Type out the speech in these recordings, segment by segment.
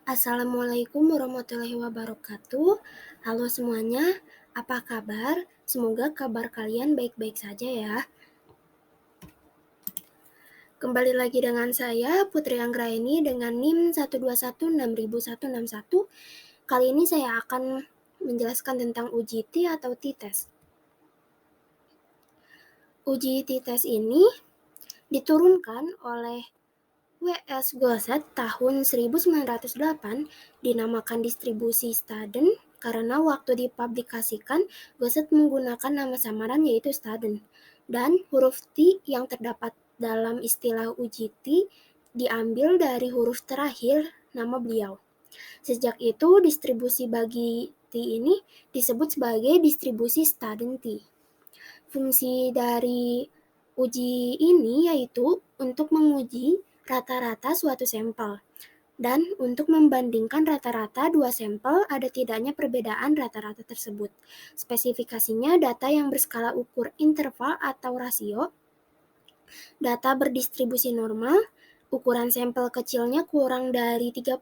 Assalamualaikum warahmatullahi wabarakatuh. Halo semuanya, apa kabar? Semoga kabar kalian baik-baik saja ya. Kembali lagi dengan saya, Putri Anggraini dengan NIM 121606161. Kali ini saya akan menjelaskan tentang uji T atau T-test. Uji T-test ini diturunkan oleh W.S. Gosset tahun 1908, dinamakan distribusi Staden karena waktu dipublikasikan Gosset menggunakan nama samaran yaitu Staden, dan huruf T yang terdapat dalam istilah uji T diambil dari huruf terakhir nama beliau. Sejak itu distribusi bagi T ini disebut sebagai distribusi Staden T. Fungsi dari uji ini yaitu untuk menguji rata-rata suatu sampel dan untuk membandingkan rata-rata dua sampel ada tidaknya perbedaan rata-rata tersebut. Spesifikasinya data yang berskala ukur interval atau rasio, data berdistribusi normal, ukuran sampel kecilnya kurang dari 30,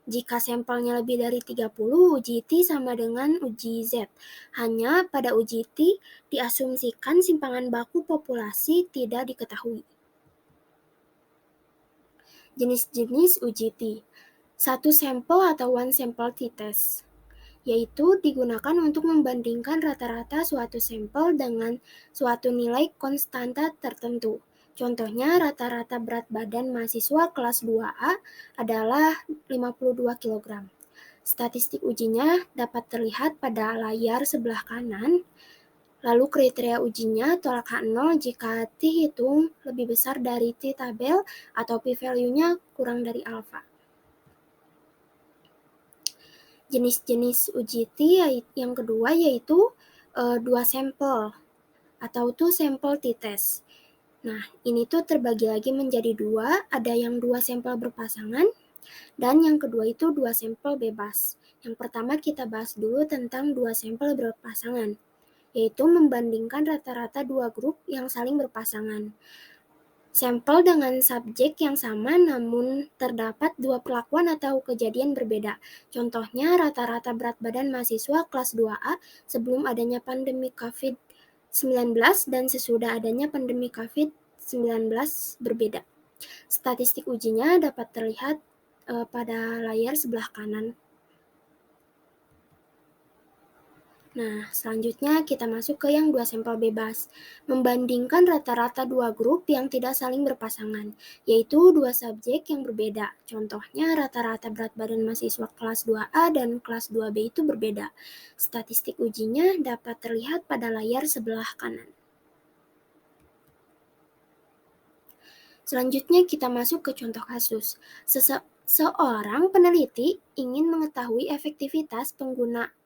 jika sampelnya lebih dari 30, uji T sama dengan uji Z. Hanya pada uji T diasumsikan simpangan baku populasi tidak diketahui. Jenis-jenis uji T. Satu sampel atau one sample T-test, yaitu digunakan untuk membandingkan rata-rata suatu sampel dengan suatu nilai konstanta tertentu. Contohnya, rata-rata berat badan mahasiswa kelas 2A adalah 52 kg. Statistik ujinya dapat terlihat pada layar sebelah kanan. Lalu kriteria ujinya tolak H0 jika T hitung lebih besar dari T tabel atau p-value-nya kurang dari alfa. Jenis-jenis uji T yang kedua yaitu dua sampel atau two sample T-test. Nah, ini tuh terbagi lagi menjadi dua, ada yang dua sampel berpasangan dan yang kedua itu dua sampel bebas. Yang pertama kita bahas dulu tentang dua sampel berpasangan, yaitu membandingkan rata-rata dua grup yang saling berpasangan. Sampel dengan subjek yang sama namun terdapat dua perlakuan atau kejadian berbeda. Contohnya rata-rata berat badan mahasiswa kelas 2A sebelum adanya pandemi COVID-19 dan sesudah adanya pandemi COVID-19 berbeda. Statistik ujinya dapat terlihat pada layar sebelah kanan. Nah, selanjutnya kita masuk ke yang dua sampel bebas. Membandingkan rata-rata dua grup yang tidak saling berpasangan, yaitu dua subjek yang berbeda. Contohnya rata-rata berat badan mahasiswa kelas 2A dan kelas 2B itu berbeda. Statistik ujinya dapat terlihat pada layar sebelah kanan. Selanjutnya kita masuk ke contoh kasus. Seorang peneliti ingin mengetahui efektivitas penggunaan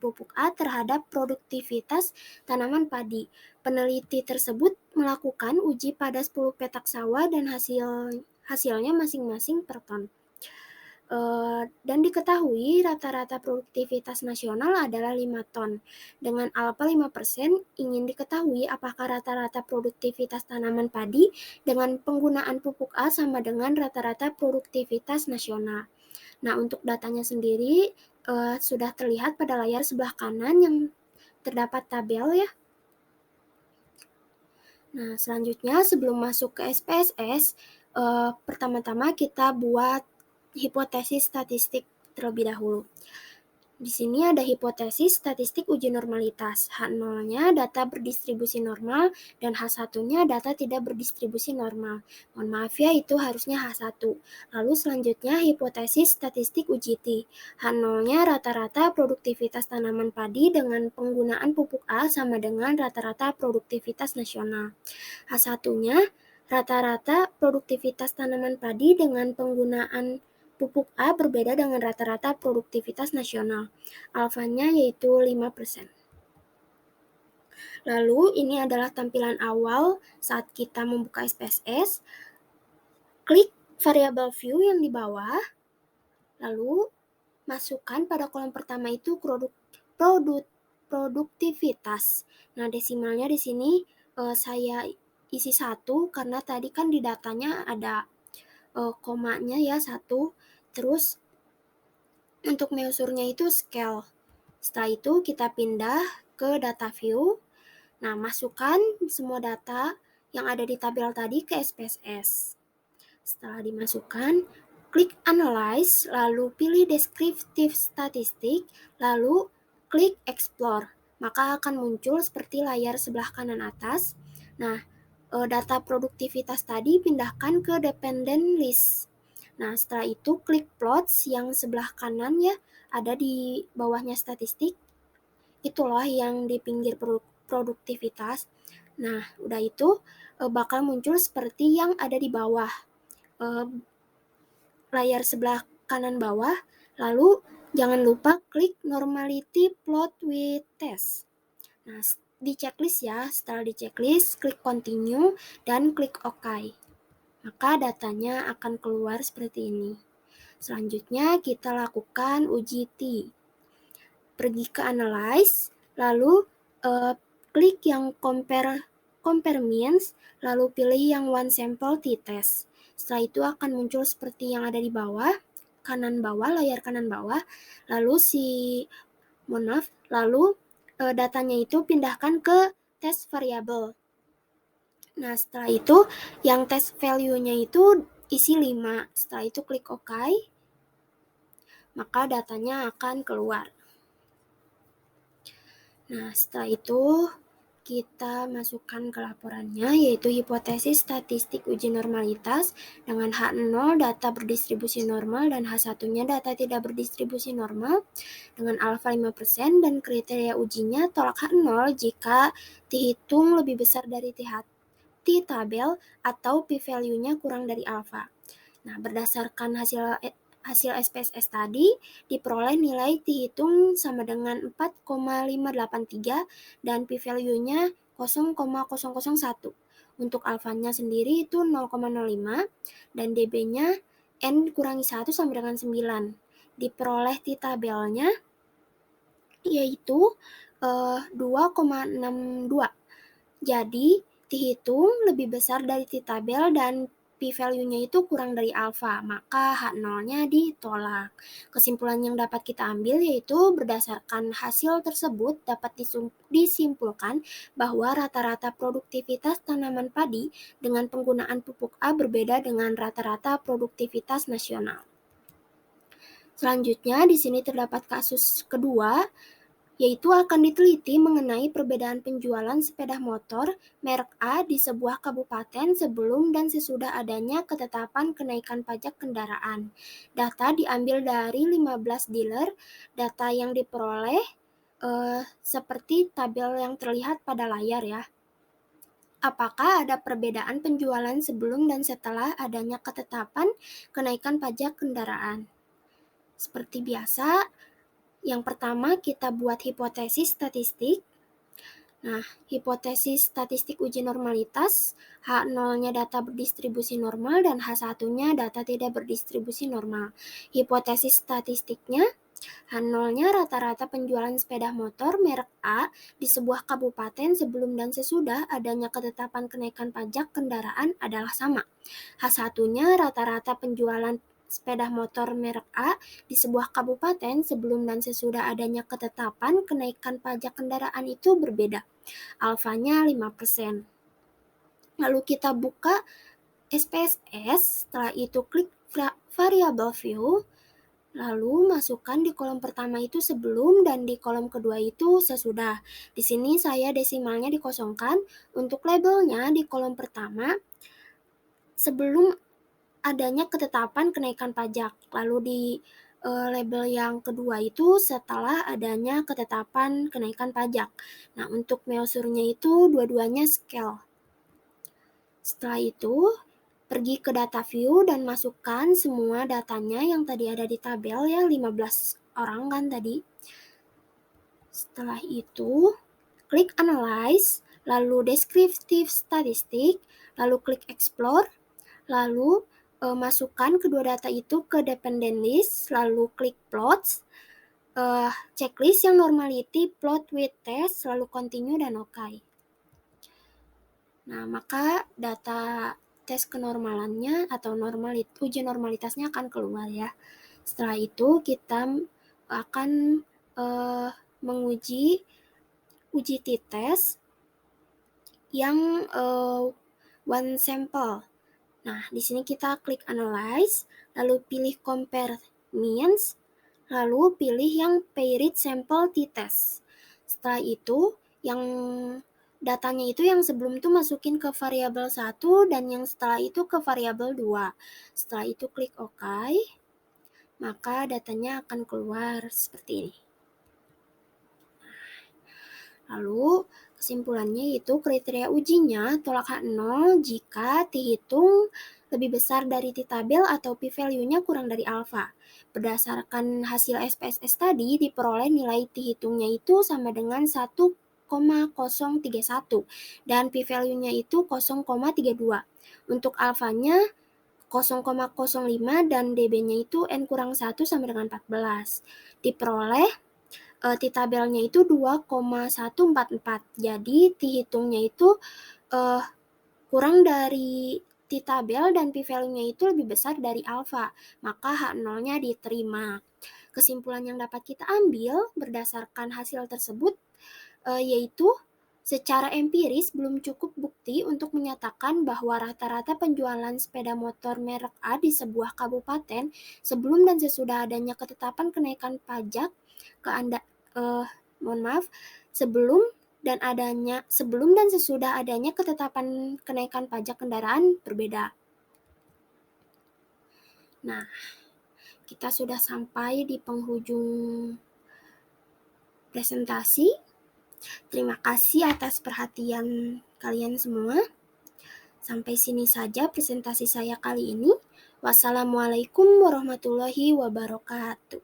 pupuk A terhadap produktivitas tanaman padi. Peneliti tersebut melakukan uji pada 10 petak sawah dan hasilnya masing-masing per ton. Dan diketahui rata-rata produktivitas nasional adalah 5 ton. Dengan alfa 5%, ingin diketahui apakah rata-rata produktivitas tanaman padi dengan penggunaan pupuk A sama dengan rata-rata produktivitas nasional. Nah, untuk datanya sendiri sudah terlihat pada layar sebelah kanan yang terdapat tabel ya. Nah, selanjutnya sebelum masuk ke SPSS, pertama-tama kita buat hipotesis statistik terlebih dahulu. Di sini ada hipotesis statistik uji normalitas. H0-nya data berdistribusi normal dan H1-nya data tidak berdistribusi normal. Mohon maaf ya, itu harusnya H1. Lalu selanjutnya hipotesis statistik uji T. H0-nya rata-rata produktivitas tanaman padi dengan penggunaan pupuk A sama dengan rata-rata produktivitas nasional. H1-nya rata-rata produktivitas tanaman padi dengan penggunaan pupuk A berbeda dengan rata-rata produktivitas nasional. Alfanya yaitu 5%. Lalu ini adalah tampilan awal saat kita membuka SPSS. Klik variabel view yang di bawah. Lalu masukkan pada kolom pertama itu produktivitas. Nah, desimalnya di sini saya isi 1 karena tadi kan di datanya ada komanya ya 1. Terus untuk measurenya itu scale. Setelah itu kita pindah ke data view. Nah, masukkan semua data yang ada di tabel tadi ke SPSS. Setelah dimasukkan, klik Analyze, lalu pilih Descriptive Statistic, lalu klik Explore. Maka akan muncul seperti layar sebelah kanan atas. Nah, data produktivitas tadi pindahkan ke Dependent List. Nah, setelah itu klik Plots yang sebelah kanan ya, ada di bawahnya statistik. Itulah yang di pinggir produktivitas. Nah, udah itu bakal muncul seperti yang ada di bawah. Layar sebelah kanan bawah, lalu jangan lupa klik Normality Plot with Test. Nah, di checklist ya, setelah di checklist, klik Continue dan klik OK. Maka datanya akan keluar seperti ini. Selanjutnya kita lakukan uji T. Pergi ke Analyze, lalu klik yang Compare Means, lalu pilih yang One Sample T-Test. Setelah itu akan muncul seperti yang ada di bawah, layar kanan bawah, lalu datanya itu pindahkan ke test variable. Nah, setelah itu yang test value-nya itu isi 5. Setelah itu klik OK, maka datanya akan keluar. Nah, setelah itu kita masukkan ke laporannya, yaitu hipotesis statistik uji normalitas dengan H0 data berdistribusi normal dan H1-nya data tidak berdistribusi normal dengan alfa 5% dan kriteria ujinya tolak H0 jika dihitung lebih besar dari T tabel atau p-value-nya kurang dari alfa. Nah, berdasarkan hasil SPSS tadi, diperoleh nilai dihitung sama dengan 4,583 dan p-value-nya 0,001. Untuk alfanya sendiri itu 0,05 dan db-nya n kurangi 1 sama dengan 9. Diperoleh di tabelnya yaitu 2,62. Jadi, dihitung lebih besar dari T-tabel dan p-value-nya itu kurang dari alfa, maka H0-nya ditolak. Kesimpulan yang dapat kita ambil yaitu berdasarkan hasil tersebut dapat disimpulkan bahwa rata-rata produktivitas tanaman padi dengan penggunaan pupuk A berbeda dengan rata-rata produktivitas nasional. Selanjutnya, di sini terdapat kasus kedua, yaitu akan diteliti mengenai perbedaan penjualan sepeda motor merek A di sebuah kabupaten sebelum dan sesudah adanya ketetapan kenaikan pajak kendaraan. Data diambil dari 15 dealer, data yang diperoleh seperti tabel yang terlihat pada layar ya. Apakah ada perbedaan penjualan sebelum dan setelah adanya ketetapan kenaikan pajak kendaraan? Seperti biasa, yang pertama, kita buat hipotesis statistik. Nah, hipotesis statistik uji normalitas, H0-nya data berdistribusi normal dan H1-nya data tidak berdistribusi normal. Hipotesis statistiknya, H0-nya rata-rata penjualan sepeda motor merek A di sebuah kabupaten sebelum dan sesudah adanya ketetapan kenaikan pajak kendaraan adalah sama. H1-nya rata-rata penjualan sepeda motor merek A di sebuah kabupaten sebelum dan sesudah adanya ketetapan kenaikan pajak kendaraan itu berbeda. Alfanya 5%. Lalu kita buka SPSS, setelah itu klik variable view, lalu masukkan di kolom pertama itu sebelum dan di kolom kedua itu sesudah. Di sini saya desimalnya dikosongkan. Untuk labelnya di kolom pertama, sebelum adanya ketetapan kenaikan pajak. Lalu di label yang kedua itu setelah adanya ketetapan kenaikan pajak. Nah, untuk measurenya itu dua-duanya scale. Setelah itu, pergi ke data view dan masukkan semua datanya yang tadi ada di tabel ya, 15 orang kan tadi. Setelah itu, klik Analyze, lalu Descriptive Statistic, lalu klik Explore, lalu masukkan kedua data itu ke dependent list, lalu klik plots, checklist yang normality, plot with test, lalu continue dan OK. Nah, maka data tes kenormalannya atau uji normalitasnya akan keluar ya. Setelah itu kita akan menguji uji t-test yang one sample. Nah, di sini kita klik analyze, lalu pilih compare means, lalu pilih yang paired sample t-test. Setelah itu, yang datanya itu yang sebelum itu masukin ke variabel 1 dan yang setelah itu ke variabel 2. Setelah itu klik OK, maka datanya akan keluar seperti ini. Lalu kesimpulannya itu kriteria ujinya tolak H0 jika T-hitung lebih besar dari T-tabel atau P-value-nya kurang dari alfa. Berdasarkan hasil SPSS tadi diperoleh nilai T-hitungnya itu sama dengan 1,031 dan P-value-nya itu 0,32. Untuk alfanya 0,05 dan dB-nya itu N-1 sama dengan 14. Diperoleh T-tabelnya itu 2,144. Jadi T-hitungnya itu kurang dari T-tabel dan P-value-nya itu lebih besar dari alfa. Maka H0-nya diterima. Kesimpulan yang dapat kita ambil berdasarkan hasil tersebut yaitu secara empiris belum cukup bukti untuk menyatakan bahwa rata-rata penjualan sepeda motor merek A di sebuah kabupaten sebelum dan sesudah adanya ketetapan kenaikan pajak sebelum dan sesudah adanya ketetapan kenaikan pajak kendaraan berbeda. Nah, kita sudah sampai di penghujung presentasi. Terima kasih atas perhatian kalian semua. Sampai sini saja presentasi saya kali ini. Wassalamualaikum warahmatullahi wabarakatuh.